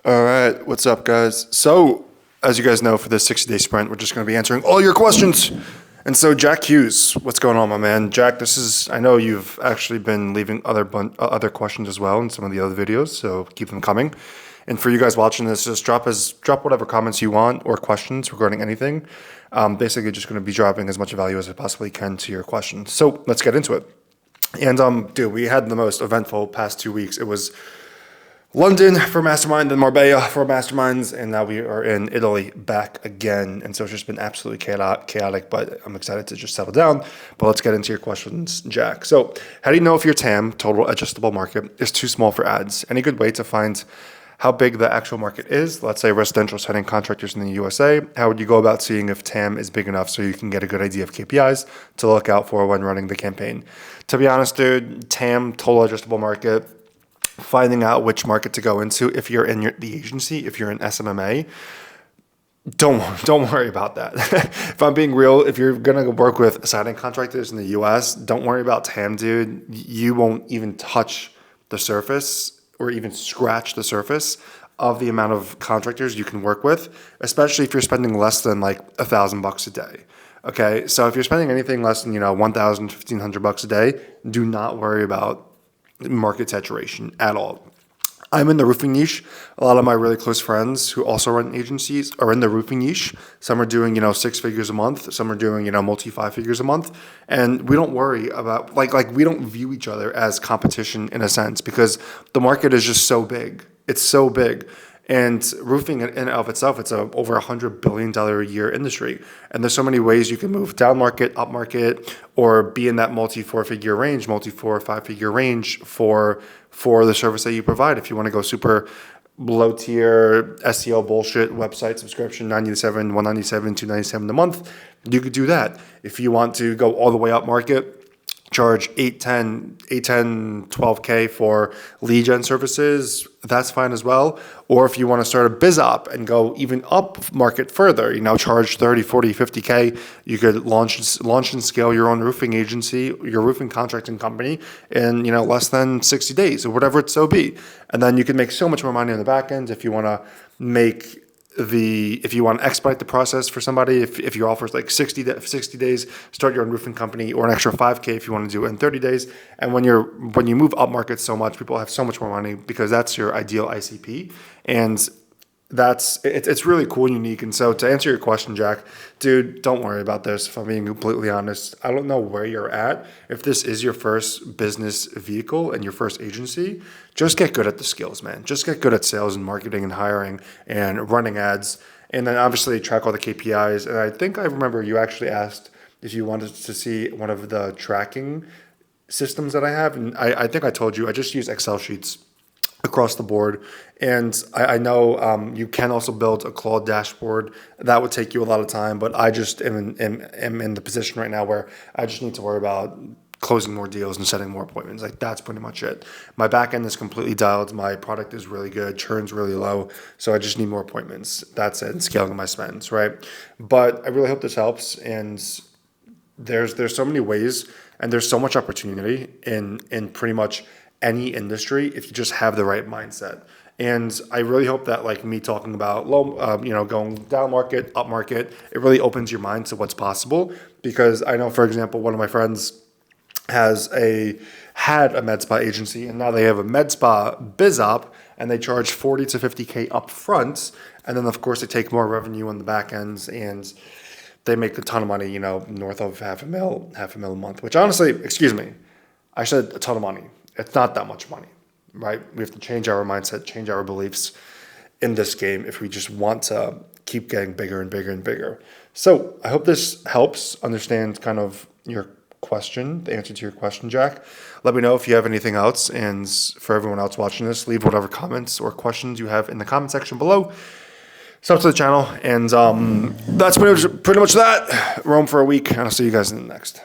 All right, what's up, guys? So, as you guys know, for this 60-day sprint, we're just going to be answering all your questions. And so, Jack Hughes, what's going on, my man? Jack, I know you've actually been leaving other questions as well in some of the other videos, so keep them coming. And for you guys watching this, just drop whatever comments you want or questions regarding anything. Basically, just going to be dropping as much value as I possibly can to your questions. So, let's get into it. And, dude, we had the most eventful past 2 weeks. It was London for Mastermind, then Marbella for Masterminds, and now we are in Italy back again. And so it's just been absolutely chaotic, but I'm excited to just settle down. But let's get into your questions, Jack. So how do you know if your TAM, total adjustable market, is too small for ads? Any good way to find how big the actual market is? Let's say residential setting contractors in the USA. How would you go about seeing if TAM is big enough so you can get a good idea of KPIs to look out for when running the campaign? To be honest, dude, TAM, total adjustable market, finding out which market to go into if you're in the agency, if you're in SMMA, don't worry about that. If I'm being real, if you're gonna work with siding contractors in the US, don't worry about TAM, dude. You won't even touch the surface or even scratch the surface of the amount of contractors you can work with, especially if you're spending less than like $1,000 a day. Okay, so if you're spending anything less than $1,000, $1,500 a day, do not worry about market saturation at all. I'm in the roofing niche. A lot of my really close friends who also run agencies are in the roofing niche. Some are doing, 6 figures a month. Some are doing, multi 5 figures a month. And we don't worry about, like we don't view each other as competition in a sense because the market is just so big. It's so big. And roofing in and of itself, it's a over $100 billion a year industry. And there's so many ways you can move down market, up market, or be in that multi 4-figure range, multi 4 or 5-figure range for the service that you provide. If you want to go super low tier SEO bullshit website subscription, $97, $197, $297 a month, you could do that. If you want to go all the way up market, charge 810, 12K for lead gen services, that's fine as well. Or if you want to start a biz op and go even up market further, charge 30, 40, 50K, you could launch and scale your own roofing agency, your roofing contracting company in, less than 60 days or whatever it so be. And then you can make so much more money on the back end if you want to if you want to expedite the process for somebody, if your offer is like 60 days, start your own roofing company, or an extra 5K if you want to do it in 30 days. And when you move up market so much, people have so much more money because that's your ideal ICP. And it's really cool and unique. And so to answer your question, Jack, dude, don't worry about this. If I'm being completely honest, I don't know where you're at. If this is your first business vehicle and your first agency, just get good at the skills, man. Just get good at sales and marketing and hiring and running ads. And then obviously track all the KPIs. And I think I remember you actually asked if you wanted to see one of the tracking systems that I have. And I think I told you, I just use Excel sheets across the board. And I know you can also build a Claude dashboard. That would take you a lot of time, but I just am in the position right now where I just need to worry about closing more deals and setting more appointments. Like that's pretty much it. My back end is completely dialed. My product is really good. Churn's really low. So I just need more appointments. That's it. And scaling my spends, right? But I really hope this helps. And there's so many ways and there's so much opportunity in pretty much any industry if you just have the right mindset. And I really hope that like me talking about going down market, up market, it really opens your mind to what's possible. Because I know, for example, one of my friends had a med spa agency and now they have a med spa biz op and they charge 40 to 50K up front. And then of course they take more revenue on the back ends and they make a ton of money, north of half a mil a month, which honestly, excuse me, I said a ton of money. It's not that much money, right? We have to change our mindset, change our beliefs in this game if we just want to keep getting bigger and bigger and bigger. So I hope this helps understand kind of your question, the answer to your question, Jack. Let me know if you have anything else. And for everyone else watching this, leave whatever comments or questions you have in the comment section below. Sub to the channel. And that's pretty much that. Roam for a week. And I'll see you guys in the next.